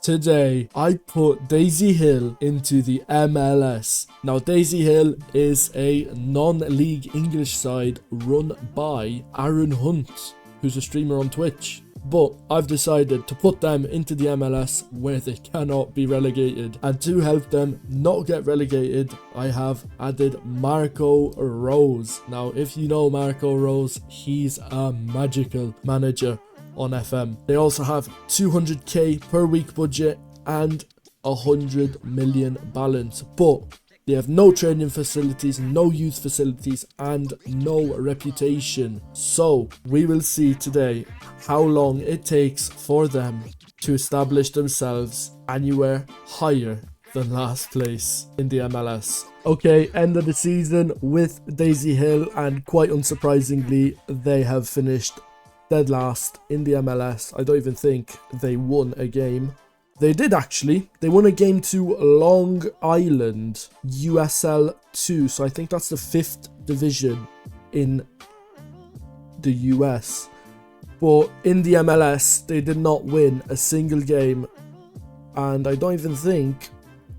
Today, I put Daisy Hill into the MLS. Now, Daisy Hill is a non-league English side run by Aaron Hunt, who's a streamer on Twitch. But I've decided to put them into the MLS where they cannot be relegated. And to help them not get relegated, I have added Marco Rose. Now, if you know Marco Rose, he's a magical manager on FM. They also have 200k per week budget and 100 million balance. But they have no training facilities, no youth facilities, and no reputation. So we will see today how long it takes for them to establish themselves anywhere higher than last place in the MLS. Okay, end of the season with Daisy Hill, and quite unsurprisingly, they have finished dead last in the MLS. I don't even think they won a game. They did actually. They won a game to Long Island, USL 2. So I think that's the 5th division in the US. But in the MLS, they did not win a single game. And I don't even think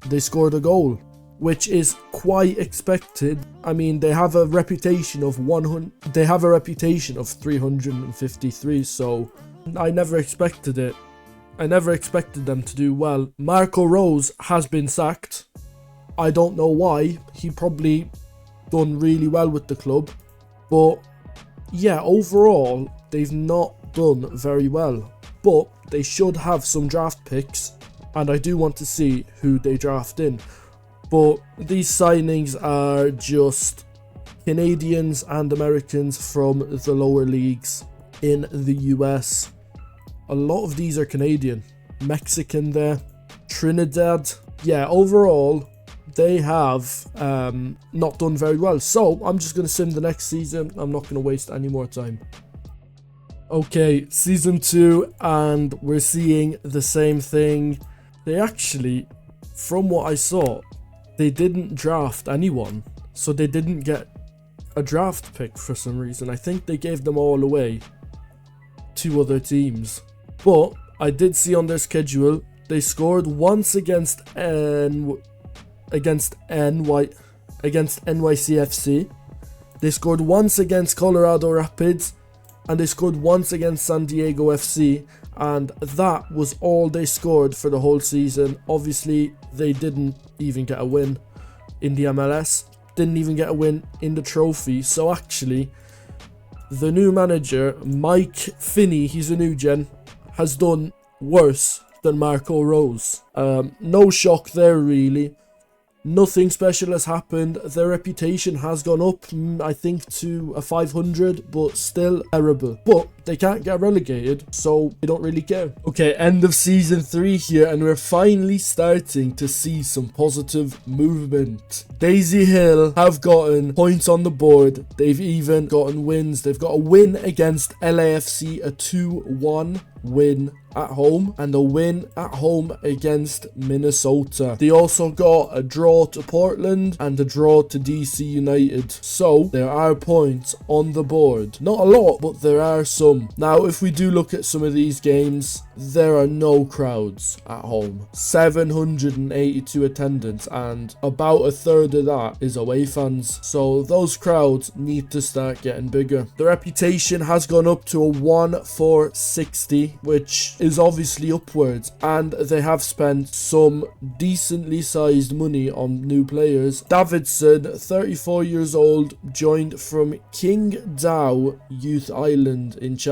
they scored a goal, which is quite expected. I mean, they have a reputation of 353, so I never expected it. I never expected them to do well. Marco Rose has been sacked. I don't know why. He probably done really well with the club. But yeah, overall, they've not done very well. But they should have some draft picks, and I do want to see who they draft in. But these signings are just Canadians and Americans from the lower leagues in the US. A lot of these are Canadian. Mexican there. Trinidad. Yeah, overall, they have not done very well. So, I'm just going to sim the next season. I'm not going to waste any more time. Okay, season 2, and we're seeing the same thing. They actually, from what I saw, they didn't draft anyone. So, they didn't get a draft pick for some reason. I think they gave them all away to other teams. But I did see on their schedule they scored once against NYCFC. They scored once against Colorado Rapids, and they scored once against San Diego FC, and that was all they scored for the whole season. Obviously, they didn't even get a win in the MLS, didn't even get a win in the trophy. So actually, the new manager, Mike Finney, he's a new gen, has done worse than Marco Rose. No shock there really. Nothing special has happened. Their reputation has gone up, I think, to a 500, but still terrible. But they can't get relegated, so they don't really care. Okay, end of season 3 here, and we're finally starting to see some positive movement. Daisy Hill have gotten points on the board. They've even gotten wins. They've got a win against LAFC, a 2-1 win at home, and a win at home against Minnesota. They also got a draw to Portland and a draw to DC United. So there are points on the board. Not a lot, but there are some. Now, if we do look at some of these games, there are no crowds at home. 782 attendance, and about a third of that is away fans. So those crowds need to start getting bigger. The reputation has gone up to a 1-4-60, which is obviously upwards, and they have spent some decently sized money on new players. Davidson, 34 years old, joined from Qingdao Youth Island in China.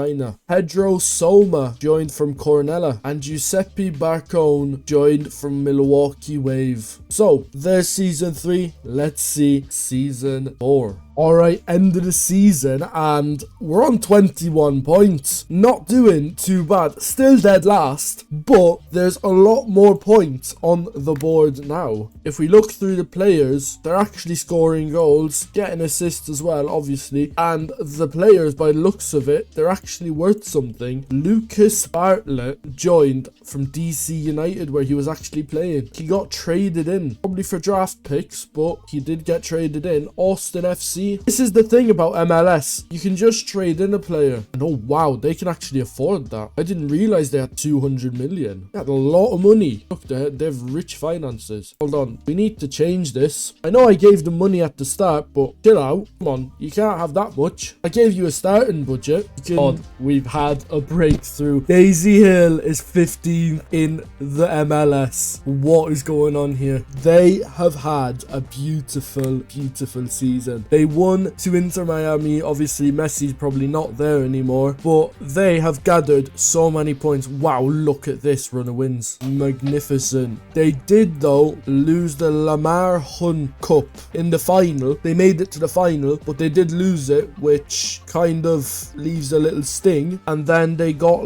Pedro Soma joined from Cornella, and Giuseppe Barcone joined from Milwaukee Wave. So there's season 3. Let's see season 4. Alright, end of the season, and we're on 21 points. Not doing too bad. Still dead last, but there's a lot more points on the board now. If we look through the players, they're actually scoring goals, getting assists as well, obviously. And the players, by the looks of it, they're actually worth something. Lucas Bartlett joined from DC United, where he was actually playing. He got traded in, probably for draft picks, but he did get traded in. Austin FC see, this is the thing about MLS. You can just trade in a player. And oh wow, they can actually afford that. I didn't realize they had 200 million. They had a lot of money. Look, they have rich finances. Hold on, we need to change this. I know I gave them money at the start, but chill out. Come on, you can't have that much. I gave you a starting budget. God, we've had a breakthrough. Daisy Hill is 15th in the MLS. What is going on here? They have had a beautiful, beautiful season. They won to Inter Miami. Obviously, Messi's probably not there anymore, but they have gathered so many points. Wow, look at this run of wins. Magnificent. They did, though, lose the Lamar Hunt Cup in the final. They made it to the final, but they did lose it, which kind of leaves a little sting. And then they got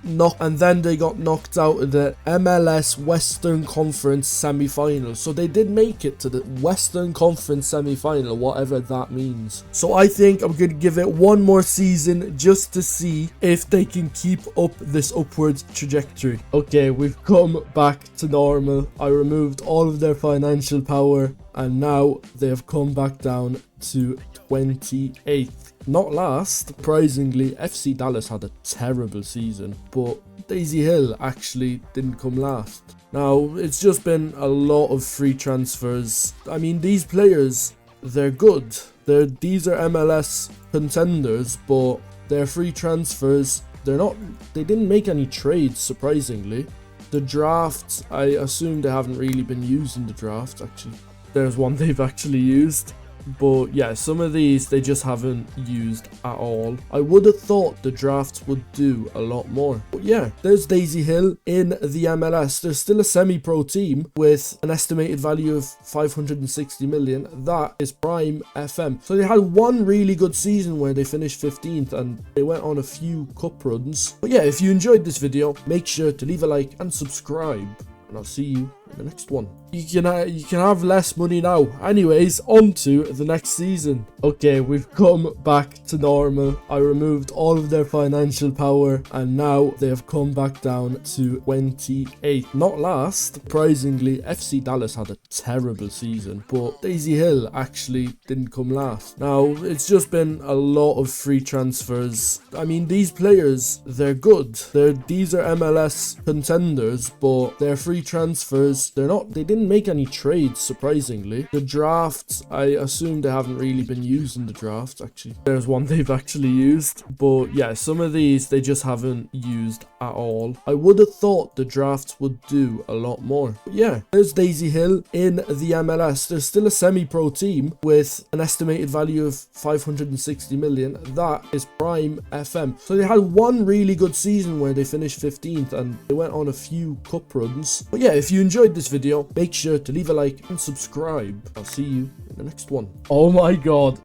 knocked out of the MLS Western Conference semi-final. So they did make it to the Western Conference semi-final, whatever that means. So I think I'm going to give it one more season just to see if they can keep up this upwards trajectory. Okay, we've come back to normal. I removed all of their financial power, and now they have come back down to 28th. Not last, surprisingly, FC Dallas had a terrible season, but Daisy Hill actually didn't come last. Now, it's just been a lot of free transfers. I mean, these players, they're good. These are MLS contenders, but they're free transfers. They didn't make any trades, surprisingly. The drafts, I assume they haven't really been used in the draft, actually. There's one they've actually used. But yeah, some of these they just haven't used at all. I would have thought the drafts would do a lot more. But yeah, there's Daisy Hill in the MLS. There's still a semi-pro team with an estimated value of 560 million. That is Prime FM. So they had one really good season where they finished 15th and they went on a few cup runs. But yeah, if you enjoyed this video, make sure to leave a like and subscribe. And I'll see you in the next one. You can have less money now. Anyways, on to the next season. Okay, we've come back to normal. I removed all of their financial power, and now they have come back down to 28th. Not last, surprisingly, FC Dallas had a terrible season, but Daisy Hill actually didn't come last. Now, it's just been a lot of free transfers. I mean, these players, they're good. These are MLS contenders, but they're free transfers. They didn't make any trades, surprisingly. The drafts, I assume they haven't really been used in the draft, actually. There's one they've actually used. But yeah, some of these they just haven't used at all. I would have thought the drafts would do a lot more. But yeah, there's Daisy Hill in the MLS. There's still a semi-pro team with an estimated value of 560 million. That is Prime FM. So they had one really good season where they finished 15th and they went on a few cup runs. But yeah, if you enjoyed this video, make sure to leave a like and subscribe. I'll see you in the next one. Oh my god,